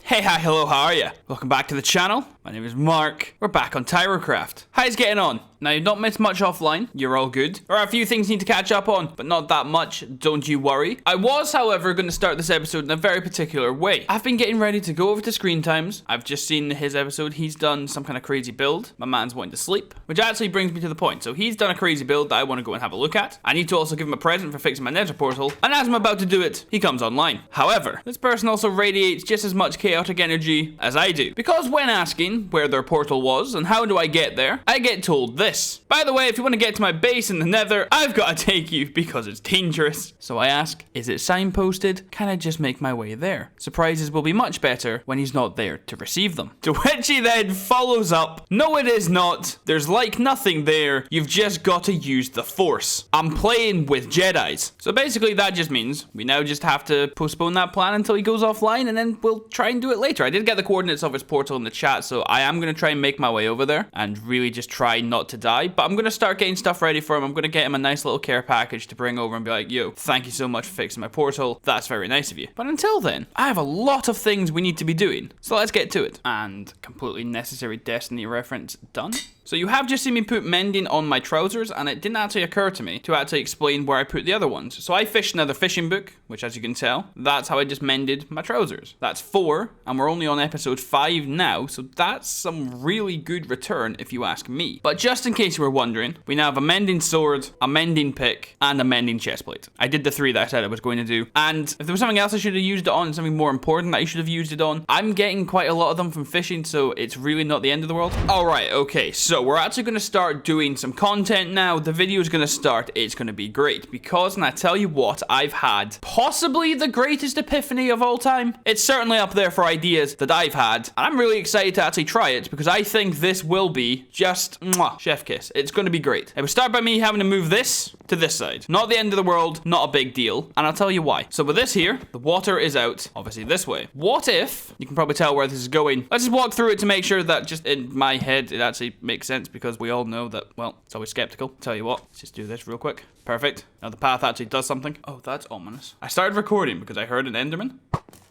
Hey, hi, hello, how are ya? Welcome back to the channel. My name is Mark. We're back on TyroCraft. How's it getting on? Now, you've not missed much offline. You're all good. There are a few things you need to catch up on, but not that much. Don't you worry. I was, however, going to start this episode in a very particular way. I've been getting ready to go over to Screen Times. I've just seen his episode. He's done some kind of crazy build. My man's wanting to sleep, which actually brings me to the point. So he's done a crazy build that I want to go and have a look at. I need to also give him a present for fixing my nether portal. And as I'm about to do it, he comes online. However, this person also radiates just as much chaotic energy as I do. Because when asking where their portal was and how do I get there, I get told this. By the way, if you want to get to my base in the nether, I've got to take you because it's dangerous. So I ask, is it signposted? Can I just make my way there? Surprises will be much better when he's not there to receive them. To which he then follows up, no it is not. There's like nothing there. You've just got to use the force. I'm playing with Jedis. So basically that just means we now just have to postpone that plan until he goes offline and then we'll try and do it later. I did get the coordinates of his portal in the chat, so I am going to try and make my way over there and really just try not to die. But I'm going to start getting stuff ready for him. I'm going to get him a nice little care package to bring over and be like, yo, thank you so much for fixing my portal. That's very nice of you. But until then, I have a lot of things we need to be doing. So let's get to it. And completely necessary Destiny reference done. So you have just seen me put mending on my trousers, and it didn't actually occur to me to actually explain where I put the other ones. So I fished another fishing book, which as you can tell, that's how I just mended my trousers. That's 4, and we're only on episode 5 now, so that's some really good return if you ask me. But just in case you were wondering, we now have a mending sword, a mending pick, and a mending chestplate. I did the 3 that I said I was going to do, and if there was something else I should have used it on, something more important that I should have used it on, I'm getting quite a lot of them from fishing, so it's really not the end of the world. Alright, okay, so we're actually going to start doing some content now. The video is going to start. It's going to be great because, and I tell you what, I've had possibly the greatest epiphany of all time. It's certainly up there for ideas that I've had, and I'm really excited to actually try it because I think this will be just mwah, chef kiss. It's going to be great. It would start by me having to move this to this side. Not the end of the world, not a big deal, and I'll tell you why. So with this here, the water is out, obviously this way. What if, you can probably tell where this is going. Let's just walk through it to make sure that just in my head it actually makes sense because we all know that, well, it's always skeptical. Tell you what, let's just do this real quick. Perfect. Now the path actually does something. Oh, that's ominous. I started recording because I heard an Enderman.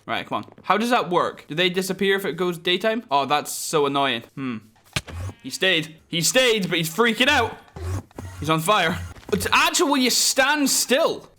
Right, come on. How does that work? Do they disappear if it goes daytime? Oh, that's so annoying. He stayed. He stayed, but he's freaking out. He's on fire. But actually, will you stand still?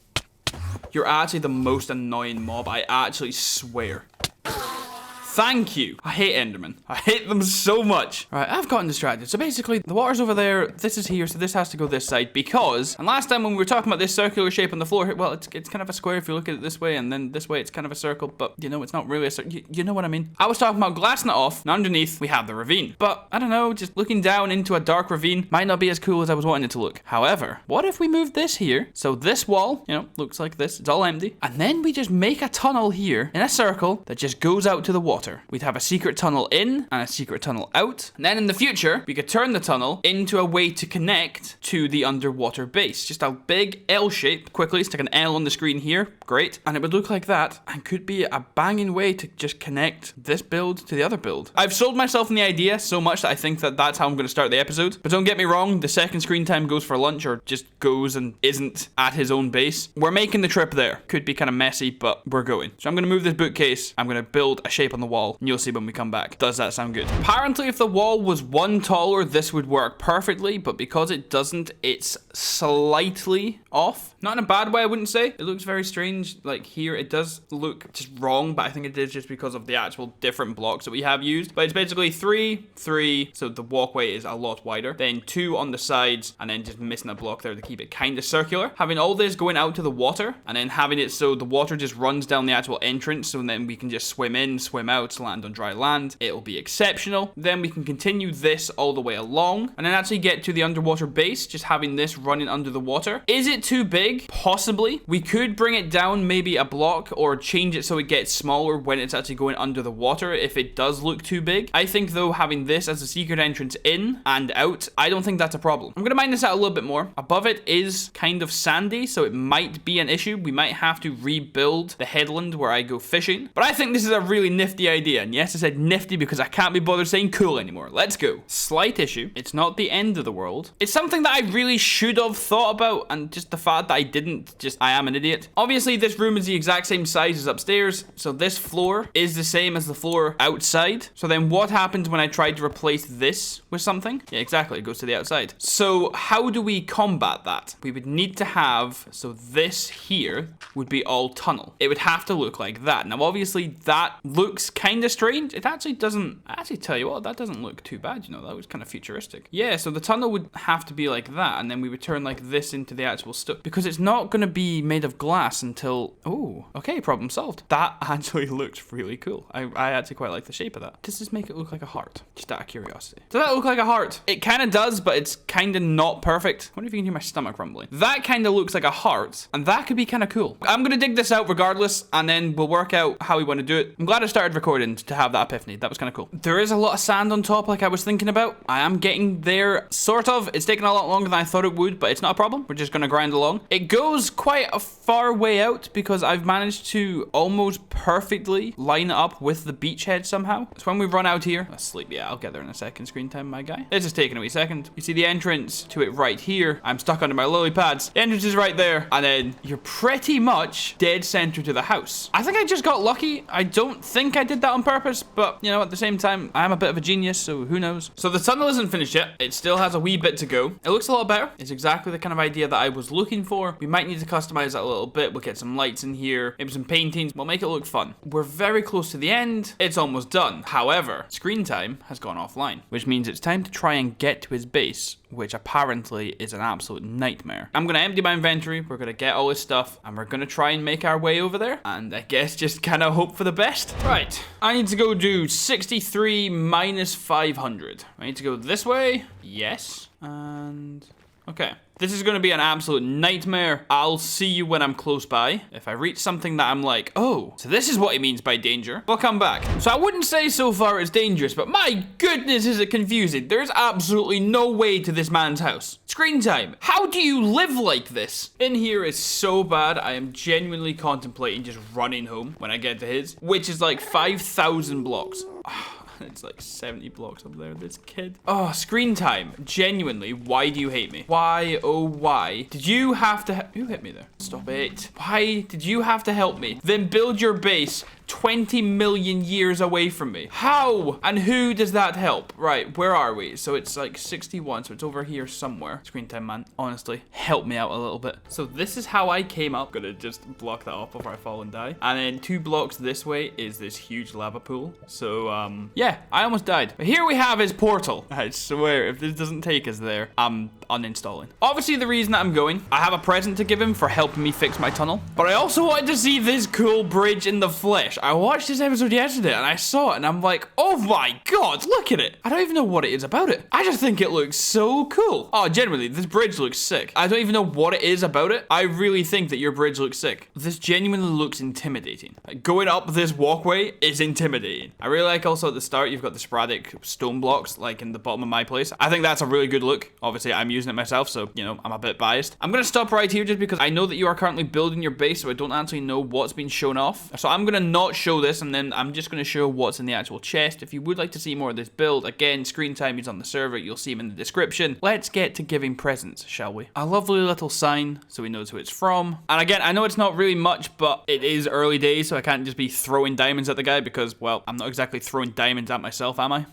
You're actually the most annoying mob, I actually swear. Thank you. I hate Endermen. I hate them so much. All right, I've gotten distracted. So basically, the water's over there. This is here, so this has to go this side because, and last time when we were talking about this circular shape on the floor, well, it's kind of a square if you look at it this way, and then this way it's kind of a circle, but you know, it's not really a circle. You know what I mean? I was talking about glassing it off, and underneath we have the ravine. But I don't know, just looking down into a dark ravine might not be as cool as I was wanting it to look. However, what if we move this here? So this wall, you know, looks like this. It's all empty. And then we just make a tunnel here in a circle that just goes out to the water. We'd have a secret tunnel in and a secret tunnel out. And then in the future, we could turn the tunnel into a way to connect to the underwater base. Just a big L shape. Quickly stick an L on the screen here. Great. And it would look like that and could be a banging way to just connect this build to the other build. I've sold myself on the idea so much that I think that that's how I'm going to start the episode. But don't get me wrong, the second Screen Time goes for lunch or just goes and isn't at his own base, we're making the trip there. Could be kind of messy, but we're going. So I'm going to move this bookcase. I'm going to build a shape on the wall. And you'll see when we come back. Does that sound good? Apparently, if the wall was 1 taller, this would work perfectly, but because it doesn't, it's slightly off. Not in a bad way, I wouldn't say. It looks very strange. Like here, it does look just wrong, but I think it is just because of the actual different blocks that we have used. But it's basically 3, 3, so the walkway is a lot wider. Then 2 on the sides, and then just missing a block there to keep it kind of circular. Having all this going out to the water, and then having it so the water just runs down the actual entrance, so then we can just swim in, swim out, land on dry land. It'll be exceptional. Then we can continue this all the way along, and then actually get to the underwater base, just having this running under the water. Is it too big? Possibly. We could bring it down maybe a block or change it so it gets smaller when it's actually going under the water if it does look too big. I think though having this as a secret entrance in and out, I don't think that's a problem. I'm gonna mine this out a little bit more. Above it is kind of sandy, so it might be an issue. We might have to rebuild the headland where I go fishing, but I think this is a really nifty nifty idea. And yes, I said nifty because I can't be bothered saying cool anymore. Let's go. Slight issue. It's not the end of the world. It's something that I really should have thought about, and just the fact that I didn't, I am an idiot. Obviously, this room is the exact same size as upstairs, so this floor is the same as the floor outside. So then what happens when I tried to replace this with something? Yeah, exactly. It goes to the outside. So how do we combat that? We would need to have, so this here would be all tunnel. It would have to look like that. Now, obviously, that looks kind of strange. It actually doesn't, I actually tell you what, that doesn't look too bad, you know, that was kind of futuristic. Yeah, so the tunnel would have to be like that, and then we would turn like this into the actual stuff, because it's not going to be made of glass until, oh, okay, problem solved. That actually looks really cool. I actually quite like the shape of that. Does this make it look like a heart? Just out of curiosity. Does that look like a heart? It kind of does, but it's kind of not perfect. I wonder if you can hear my stomach rumbling. That kind of looks like a heart, and that could be kind of cool. I'm going to dig this out regardless, and then we'll work out how we want to do it. I'm glad I started recording to have that epiphany. That was kind of cool. There is a lot of sand on top like I was thinking about. I am getting there, sort of. It's taking a lot longer than I thought it would, but it's not a problem. We're just going to grind along. It goes quite a far way out because I've managed to almost perfectly line it up with the beachhead somehow. So when we run out here, asleep, yeah, I'll get there in a second. Screen time, my guy. This is taking a wee second. You see the entrance to it right here. I'm stuck under my lily pads. The entrance is right there, and then you're pretty much dead center to the house. I think I just got lucky. I don't think I did that on purpose, but you know, at the same time, I'm a bit of a genius, so who knows? So the tunnel isn't finished yet. It still has a wee bit to go. It looks a lot better. It's exactly the kind of idea that I was looking for. We might need to customize that a little bit. We'll get some lights in here, maybe some paintings. We'll make it look fun. We're very close to the end. It's almost done. However, screen time has gone offline, which means it's time to try and get to his base, which apparently is an absolute nightmare. I'm going to empty my inventory. We're going to get all this stuff, and we're going to try and make our way over there, and I guess just kind of hope for the best. Right. I need to go do 63 minus 500. I need to go this way. Yes. And okay. This is going to be an absolute nightmare. I'll see you when I'm close by. If I reach something that I'm like, oh, so this is what he means by danger, I'll come back. So I wouldn't say so far it's dangerous, but my goodness, is it confusing. There's absolutely no way to this man's house. Screen time. How do you live like this? In here is so bad. I am genuinely contemplating just running home when I get to his, which is like 5,000 blocks. It's like 70 blocks up there, this kid. Oh, screen time. Genuinely, why do you hate me? Why, oh why, did you have to who hit me there? Stop it. Why did you have to help me? Then build your base 20 million years away from me. How? And who does that help? Right, where are we? So it's like 61, so it's over here somewhere. Screen time, man. Honestly, help me out a little bit. So this is how I came up. Gonna just block that off before I fall and die. And then 2 blocks this way is this huge lava pool. So, yeah, I almost died. But here we have his portal. I swear, if this doesn't take us there, I'm uninstalling. Obviously, the reason that I'm going, I have a present to give him for helping me fix my tunnel. But I also wanted to see this cool bridge in the flesh. I watched this episode yesterday and I saw it and I'm like, oh my god, look at it. I don't even know what it is about it. I just think it looks so cool. Oh, generally, this bridge looks sick. I don't even know what it is about it. I really think that your bridge looks sick. This genuinely looks intimidating. Like, going up this walkway is intimidating. I really like also at the start, you've got the sporadic stone blocks like in the bottom of my place. I think that's a really good look. Obviously, I'm using it myself, so, you know, I'm a bit biased. I'm going to stop right here just because I know that you are currently building your base, so I don't actually know what's been shown off. So I'm going to not show this, and then I'm just going to show what's in the actual chest. If you would like to see more of this build, again, screen time is on the server. You'll see him in the description. Let's get to giving presents, shall we? A lovely little sign so he knows who it's from. And again, I know it's not really much, but it is early days, so I can't just be throwing diamonds at the guy because, well, I'm not exactly throwing diamonds at myself, am I?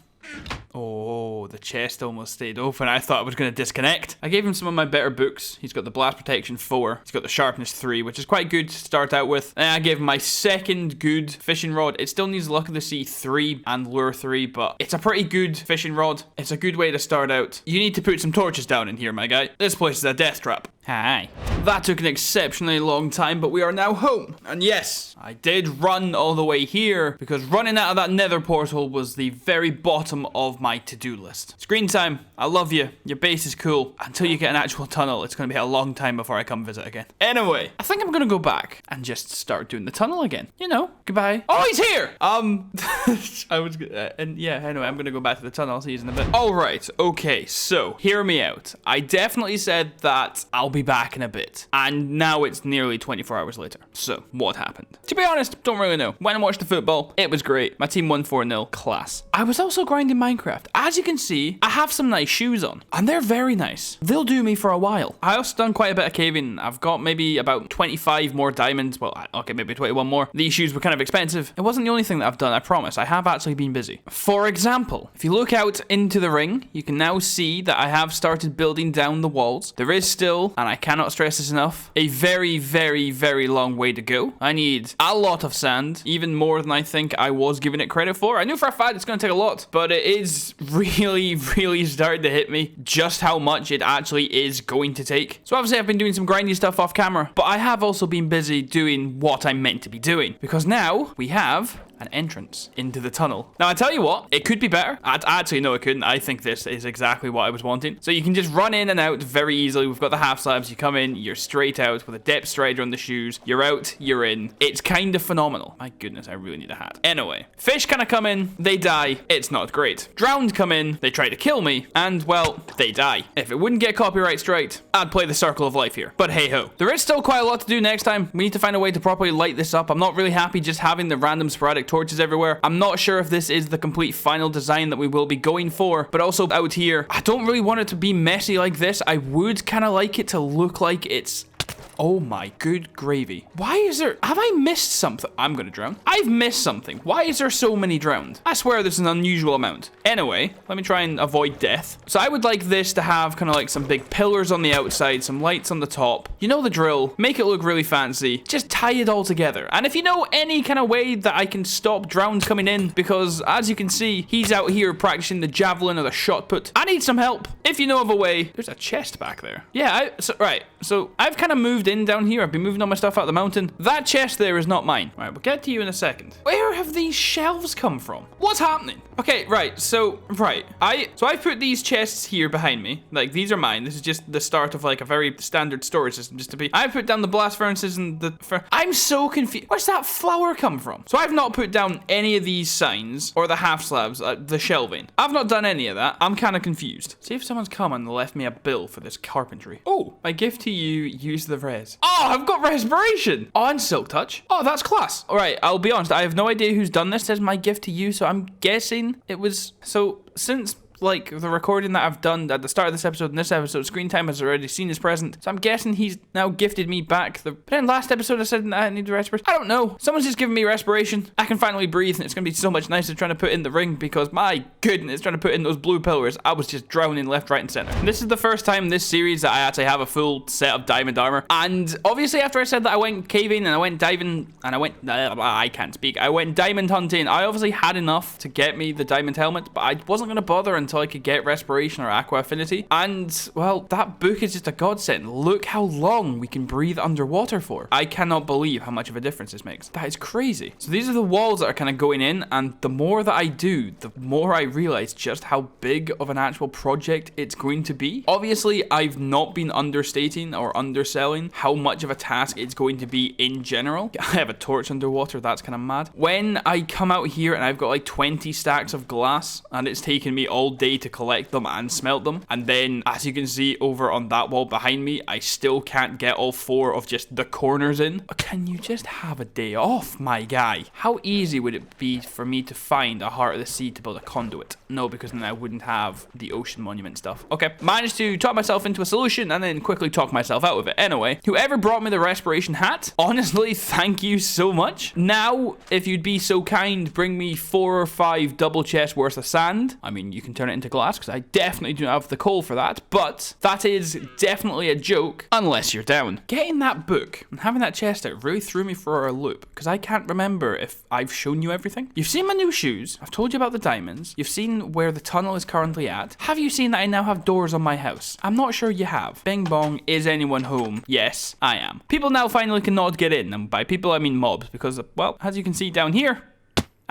Oh, the chest almost stayed open. I thought I was going to disconnect. I gave him some of my better books. He's got the blast protection 4. He's got the sharpness 3, which is quite good to start out with. And I gave him my second good fishing rod. It still needs luck of the sea 3 and lure 3, but it's a pretty good fishing rod. It's a good way to start out. You need to put some torches down in here, my guy. This place is a death trap. Hi. That took an exceptionally long time, but we are now home. And yes, I did run all the way here because running out of that nether portal was the very bottom of my to-do list. Screen time, I love you. Your base is cool. Until you get an actual tunnel, it's going to be a long time before I come visit again. Anyway, I think I'm going to go back and just start doing the tunnel again. You know, goodbye. Oh, he's here! And yeah, anyway, I'm going to go back to the tunnel. I'll see you in a bit. All right, okay, so hear me out. I definitely said that I'll be back in a bit. And now it's nearly 24 hours later. So, what happened? To be honest, don't really know. Went and watched the football. It was great. My team won 4-0. Class. I was also grinding Minecraft. As you can see, I have some nice shoes on. And they're very nice. They'll do me for a while. I also done quite a bit of caving. I've got maybe about 25 more diamonds. Well, okay, maybe 21 more. These shoes were kind of expensive. It wasn't the only thing that I've done, I promise. I have actually been busy. For example, if you look out into the ring, you can now see that I have started building down the walls. There is still, and I cannot stress this enough, a very, very, very long way to go. I need a lot of sand, even more than I think I was giving it credit for. I knew for a fact it's going to take a lot, but it is really, really starting to hit me just how much it actually is going to take. So obviously I've been doing some grindy stuff off camera, but I have also been busy doing what I'm meant to be doing, because now we have an entrance into the tunnel. Now, I tell you what, it could be better. Actually, no, it couldn't. I think this is exactly what I was wanting. So you can just run in and out very easily. We've got the half slabs. You come in, you're straight out with a depth strider on the shoes. You're out, you're in. It's kind of phenomenal. My goodness, I really need a hat. Anyway, fish kind of come in, they die. It's not great. Drowned come in, they try to kill me, and, well, they die. If it wouldn't get copyright striked, I'd play the circle of life here. But hey ho. There is still quite a lot to do next time. We need to find a way to properly light this up. I'm not really happy just having the random sporadic torches everywhere. I'm not sure if this is the complete final design that we will be going for, but also out here, I don't really want it to be messy like this. I would kind of like it to look like it's... Oh my good gravy. Why is there... Have I missed something? I'm gonna drown. I've missed something. Why is there so many drowned? I swear there's an unusual amount. Anyway, let me try and avoid death. So I would like this to have kind of like some big pillars on the outside, some lights on the top. You know the drill. Make it look really fancy. Just tie it all together. And if you know any kind of way that I can stop drowned coming in, because as you can see, he's out here practicing the javelin or the shot put. I need some help. If you know of a way... There's a chest back there. Yeah, right. So I've kind of moved in down here. I've been moving all my stuff out of the mountain. That chest there is not mine. All right, we'll get to you in a second. Where have these shelves come from? What's happening? Okay, right. So I put these chests here behind me. Like, these are mine. This is just the start of like a very standard storage system. I put down the blast furnaces and I'm so confused. Where's that flower come from? So I've not put down any of these signs or the half slabs, the shelving. I've not done any of that. I'm kind of confused. See if someone's come and left me a bill for this carpentry. Oh, my gift to you, use the res. Oh, I've got respiration. Oh, and silk touch. Oh, that's class. All right, I'll be honest. I have no idea who's done this. It says my gift to you, so I'm guessing it was... So, since... like the recording that I've done at the start of this episode and this episode, Screen Time has already seen his present, so I'm guessing he's now gifted me back but then last episode I said I need respiration. I don't know, someone's just giving me respiration. I can finally breathe, and it's gonna be so much nicer trying to put in the ring, because my goodness, trying to put in those blue pillars, I was just drowning left, right, and center. And this is the first time this series that I actually have a full set of diamond armor, and obviously after I said that I went caving and I went diving and I went I can't speak, I went diamond hunting, I obviously had enough to get me the diamond helmet, but I wasn't gonna bother until I could get respiration or aqua affinity. And well, that book is just a godsend. Look how long we can breathe underwater for. I cannot believe how much of a difference this makes. That is crazy. So these are the walls that are kind of going in, and the more that I do, the more I realize just how big of an actual project it's going to be. Obviously, I've not been understating or underselling how much of a task it's going to be in general. I have a torch underwater. That's kind of mad. When I come out here and I've got like 20 stacks of glass and it's taken me all day to collect them and smelt them, and then as you can see over on that wall behind me, I still can't get all 4 of just the corners in. Can you just have a day off, my guy? How easy would it be for me to find a heart of the sea to build a conduit? No, because then I wouldn't have the ocean monument stuff. Okay, managed to talk myself into a solution and then quickly talk myself out of it. Anyway, whoever brought me the respiration hat, honestly, thank you so much. Now, if you'd be so kind, bring me 4 or 5 double chests worth of sand. I mean, you can turn it into glass, because I definitely do not have the coal for that, but that is definitely a joke unless you're down. Getting that book and having that chest out really threw me for a loop, because I can't remember if I've shown you everything. You've seen my new shoes. I've told you about the diamonds. You've seen where the tunnel is currently at. Have you seen that I now have doors on my house? I'm not sure you have. Bing bong, is anyone home? Yes, I am. People now finally cannot get in, and by people I mean mobs, because, well, as you can see down here,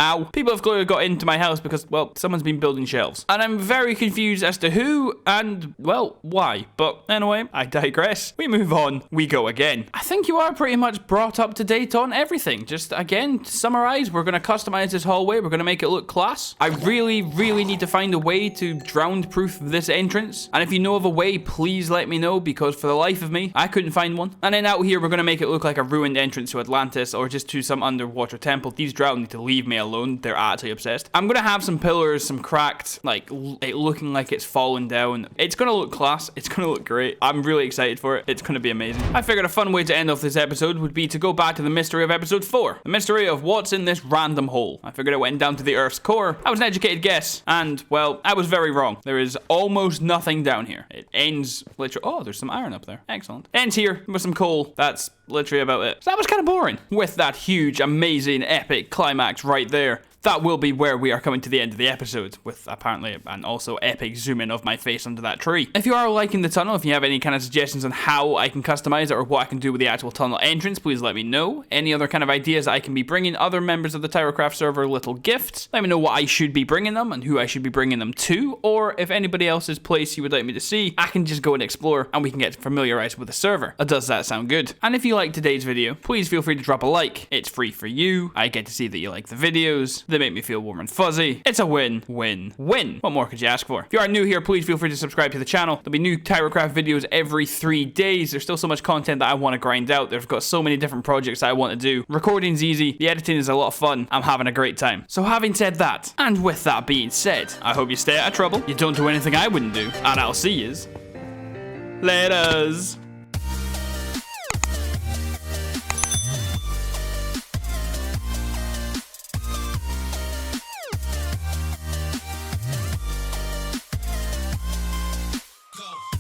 Ow. People have clearly got into my house because, well, someone's been building shelves. And I'm very confused as to who and, well, why. But anyway, I digress. We move on. We go again. I think you are pretty much brought up to date on everything. Just, again, to summarize, we're going to customize this hallway. We're going to make it look class. I really, really need to find a way to drowned-proof this entrance. And if you know of a way, please let me know, because for the life of me, I couldn't find one. And then out here, we're going to make it look like a ruined entrance to Atlantis or just to some underwater temple. These drowned need to leave me alone. They're actually obsessed. I'm going to have some pillars, some cracked, like, it looking like it's fallen down. It's going to look class. It's going to look great. I'm really excited for it. It's going to be amazing. I figured a fun way to end off this episode would be to go back to the mystery of episode 4. The mystery of what's in this random hole. I figured it went down to the Earth's core. I was an educated guess. And, well, I was very wrong. There is almost nothing down here. It ends literally... Oh, there's some iron up there. Excellent. Ends here with some coal. That's literally about it. So that was kind of boring. With that huge, amazing, epic climax right there, that will be where we are coming to the end of the episode, with apparently an also epic zoom in of my face under that tree. If you are liking the tunnel, if you have any kind of suggestions on how I can customize it or what I can do with the actual tunnel entrance, please let me know. Any other kind of ideas I can be bringing other members of the TyroCraft server little gifts, let me know what I should be bringing them and who I should be bringing them to, or if anybody else's place you would like me to see, I can just go and explore and we can get familiarized with the server. Does that sound good? And if you liked today's video, please feel free to drop a like. It's free for you. I get to see that you like the videos. They make me feel warm and fuzzy. It's a win, win, win. What more could you ask for? If you are new here, please feel free to subscribe to the channel. There'll be new TyroCraft videos every 3 days. There's still so much content that I want to grind out. There's got so many different projects that I want to do. Recording's easy. The editing is a lot of fun. I'm having a great time. So having said that, and with that being said, I hope you stay out of trouble. You don't do anything I wouldn't do. And I'll see yous. Laters.